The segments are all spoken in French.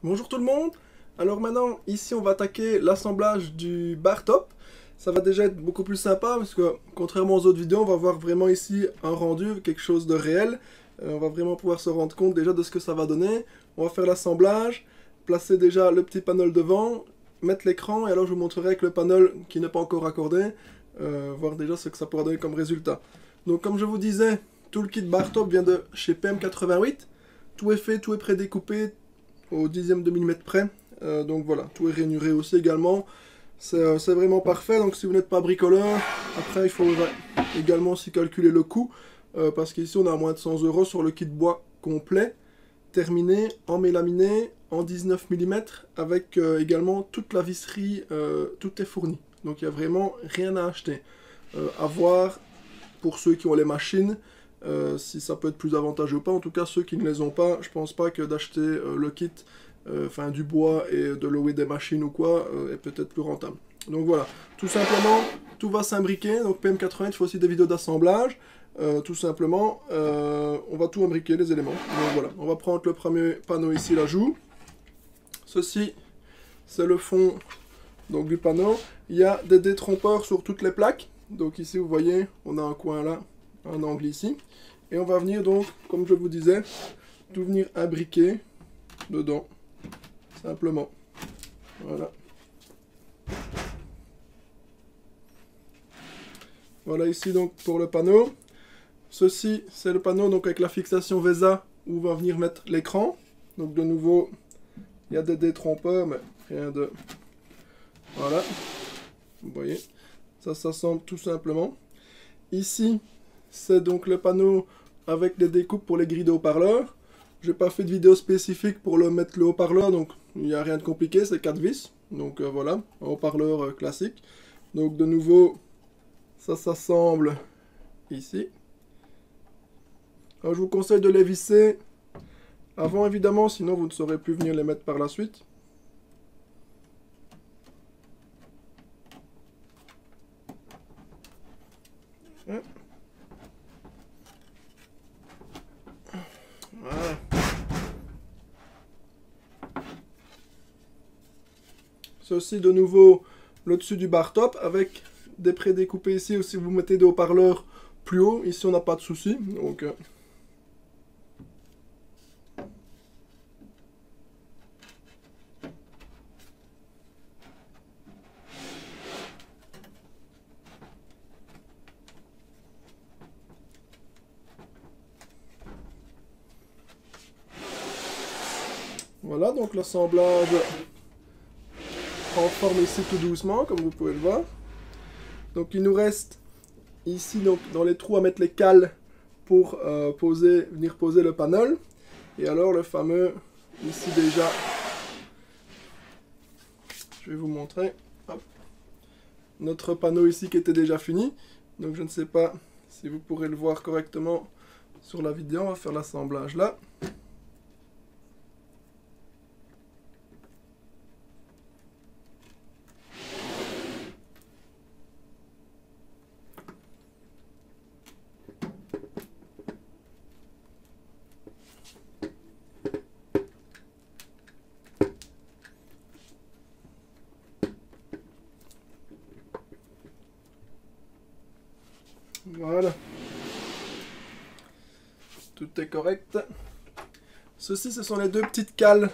Bonjour tout le monde. Alors maintenant, ici on va attaquer l'assemblage du bar top. Ça va déjà être beaucoup plus sympa parce que contrairement aux autres vidéos, on va voir vraiment ici un rendu, quelque chose de réel. On va vraiment pouvoir se rendre compte déjà de ce que ça va donner. On va faire l'assemblage, placer déjà le petit panel devant, mettre l'écran et alors je vous montrerai avec le panel qui n'est pas encore raccordé, voir déjà ce que ça pourra donner comme résultat. Donc comme je vous disais, tout le kit bar top vient de chez PM88. Tout est fait, tout est prédécoupé au dixième de millimètre près. Donc voilà, tout est rainuré aussi également. C'est vraiment parfait, donc si vous n'êtes pas bricoleur, après il faut également aussi calculer le coût, parce qu'ici on a à moins de 100 € sur le kit bois complet, terminé, en mélaminé, en 19 mm, avec également toute la visserie, tout est fourni. Donc il n'y a vraiment rien à acheter. À voir pour ceux qui ont les machines, si ça peut être plus avantageux ou pas. En tout cas, ceux qui ne les ont pas, je pense pas que d'acheter le kit, enfin du bois et de louer des machines ou quoi, est peut-être plus rentable. Donc voilà, tout simplement, tout va s'imbriquer. Donc PM80, il faut aussi des vidéos d'assemblage. Tout simplement, on va tout imbriquer, les éléments. Donc voilà, on va prendre le premier panneau ici, la joue. Ceci, c'est le fond donc, du panneau. Il y a des détrompeurs sur toutes les plaques. Donc ici, vous voyez, on a un coin là, un angle ici. Et on va venir donc, comme je vous disais, tout venir imbriquer dedans, simplement. Voilà. Voilà ici donc pour le panneau. Ceci, c'est le panneau donc avec la fixation VESA où on va venir mettre l'écran. Donc de nouveau, il y a des détrompeurs, mais rien de... Voilà. Vous voyez, ça s'assemble tout simplement. Ici, c'est donc le panneau avec des découpes pour les grilles de haut-parleurs. Je n'ai pas fait de vidéo spécifique pour le mettre le haut-parleur, donc il n'y a rien de compliqué, c'est 4 vis. Donc voilà, un haut-parleur classique. Donc de nouveau, ça s'assemble ici. Alors, je vous conseille de les visser avant évidemment, sinon vous ne saurez plus venir les mettre par la suite. Voilà. Ceci de nouveau le dessus du bar top avec des prédécoupés ici, ou si vous mettez des haut-parleurs plus haut, ici on n'a pas de souci. Donc voilà, donc l'assemblage en forme ici tout doucement, comme vous pouvez le voir. Donc il nous reste ici donc dans les trous à mettre les cales pour venir poser le panel. Et alors le fameux, ici déjà, je vais vous montrer, hop, notre panneau ici qui était déjà fini. Donc je ne sais pas si vous pourrez le voir correctement sur la vidéo, on va faire l'assemblage là. Voilà. Tout est correct. Ceci, ce sont les deux petites cales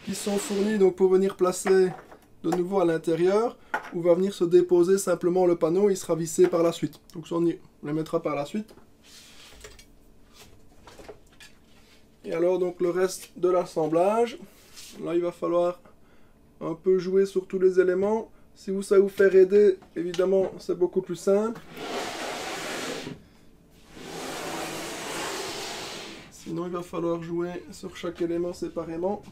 qui sont fournies donc pour venir placer de nouveau à l'intérieur, où va venir se déposer simplement le panneau, il sera vissé par la suite. Donc ça, on les mettra par la suite. Et alors donc le reste de l'assemblage, là il va falloir un peu jouer sur tous les éléments. Si vous savez vous faire aider, évidemment c'est beaucoup plus simple. Sinon, il va falloir jouer sur chaque élément séparément.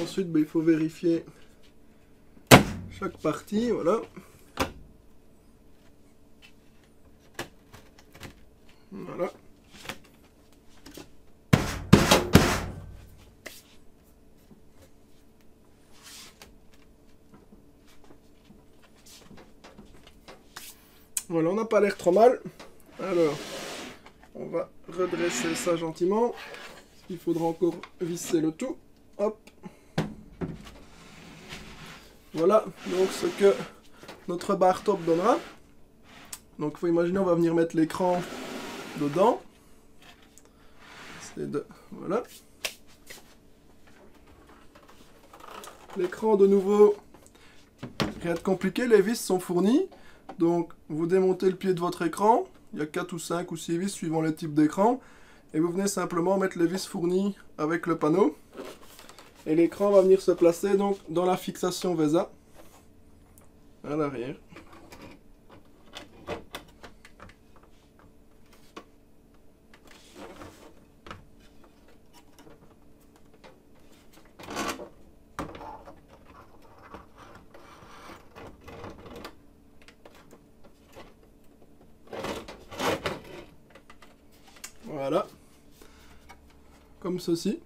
Ensuite, il faut vérifier chaque partie, voilà. Voilà. Voilà, on n'a pas l'air trop mal. Alors, on va redresser ça gentiment. Il faudra encore visser le tout. Hop. Voilà, donc ce que notre bar top donnera. Donc il faut imaginer, on va venir mettre l'écran dedans. Voilà. L'écran de nouveau, rien de compliqué, les vis sont fournies. Donc vous démontez le pied de votre écran. Il y a 4 ou 5 ou 6 vis suivant le type d'écran. Et vous venez simplement mettre les vis fournies avec le panneau. Et l'écran va venir se placer donc dans la fixation VESA à l'arrière. Voilà, comme ceci.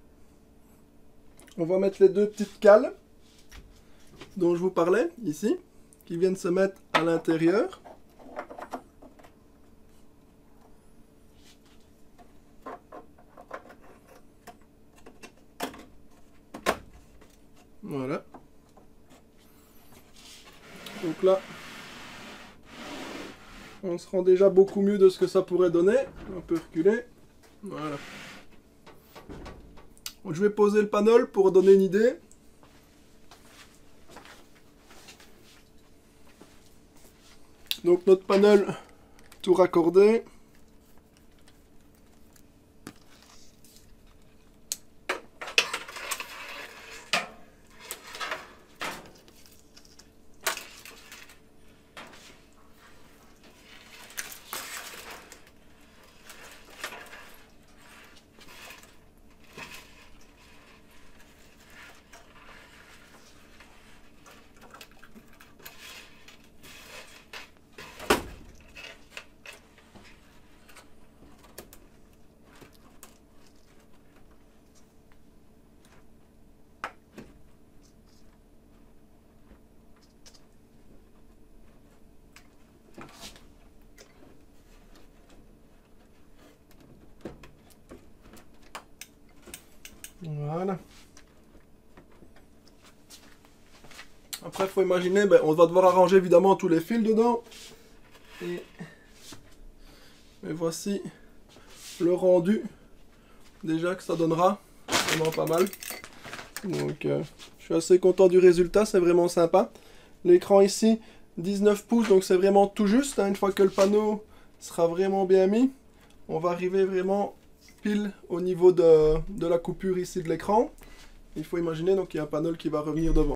On va mettre les deux petites cales dont je vous parlais ici, qui viennent se mettre à l'intérieur. Voilà. Donc là, on se rend déjà beaucoup mieux de ce que ça pourrait donner. On peut reculer. Voilà. Je vais poser le panel pour donner une idée. Donc notre panel tout raccordé. Voilà. Après, il faut imaginer, on va devoir arranger évidemment tous les fils dedans. Et voici le rendu déjà que ça donnera. Vraiment pas mal. Donc, je suis assez content du résultat, c'est vraiment sympa. L'écran ici, 19 pouces, donc c'est vraiment tout juste. Hein, une fois que le panneau sera vraiment bien mis, on va arriver vraiment pile au niveau de la coupure ici de l'écran. Il faut imaginer donc qu'il y a un panneau qui va revenir devant.